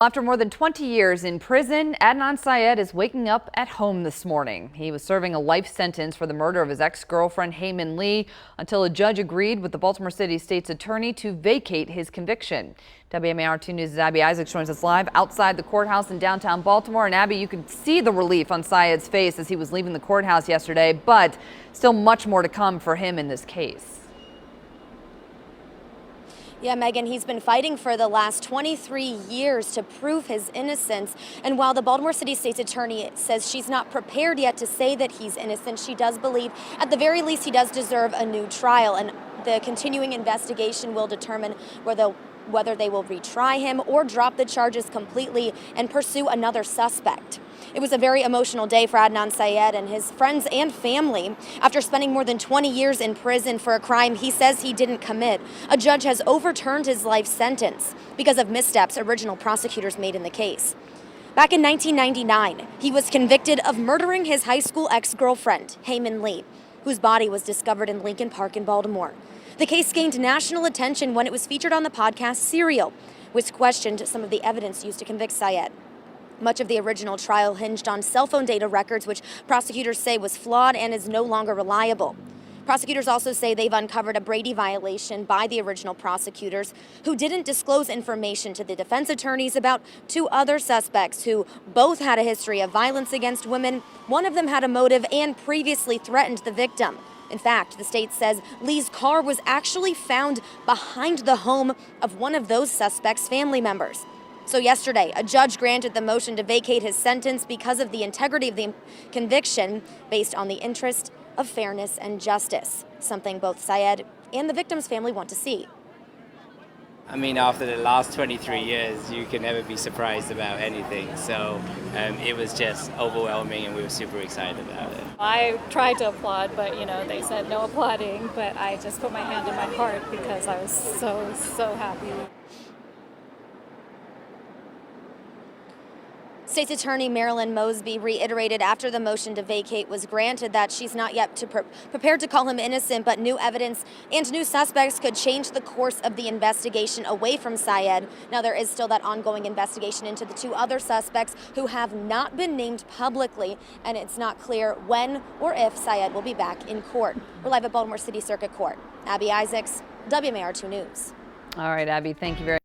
After more than 20 years in prison, Adnan Syed is waking up at home this morning. He was serving a life sentence for the murder of his ex-girlfriend Hae-Min Lee until a judge agreed with the Baltimore City State's attorney to vacate his conviction. WMAR2 News' Abby Isaacs joins us live outside the courthouse in downtown Baltimore. And Abby, you can see the relief on Syed's face as he was leaving the courthouse yesterday, but still much more to come for him in this case. Yeah, Megan, he's been fighting for the last 23 years to prove his innocence. And while the Baltimore City State's attorney says she's not prepared yet to say that he's innocent, she does believe at the very least he does deserve a new trial. And the continuing investigation will determine whether they will retry him or drop the charges completely and pursue another suspect. It was a very emotional day for Adnan Syed and his friends and family. After spending more than 20 years in prison for a crime he says he didn't commit, a judge has overturned his life sentence because of missteps original prosecutors made in the case. Back in 1999, he was convicted of murdering his high school ex-girlfriend, Hae-Min Lee, whose body was discovered in Lincoln Park in Baltimore. The case gained national attention when it was featured on the podcast Serial, which questioned some of the evidence used to convict Syed. Much of the original trial hinged on cell phone data records, which prosecutors say was flawed and is no longer reliable. Prosecutors also say they've uncovered a Brady violation by the original prosecutors, who didn't disclose information to the defense attorneys about two other suspects who both had a history of violence against women. One of them had a motive and previously threatened the victim. In fact, the state says Lee's car was actually found behind the home of one of those suspects' family members. So yesterday, a judge granted the motion to vacate his sentence because of the integrity of the conviction based on the interest of fairness and justice, something both Syed and the victim's family want to see. I mean, after the last 23 years, you can never be surprised about anything. So it was just overwhelming and we were super excited about it. I tried to applaud, but they said no applauding, but I just put my hand in my heart because I was so happy. State's Attorney Marilyn Mosby reiterated after the motion to vacate was granted that she's not yet prepared to call him innocent, but new evidence and new suspects could change the course of the investigation away from Syed. Now, there is still that ongoing investigation into the two other suspects who have not been named publicly, and it's not clear when or if Syed will be back in court. We're live at Baltimore City Circuit Court. Abby Isaacs, WMAR2 News. All right, Abby, thank you very much.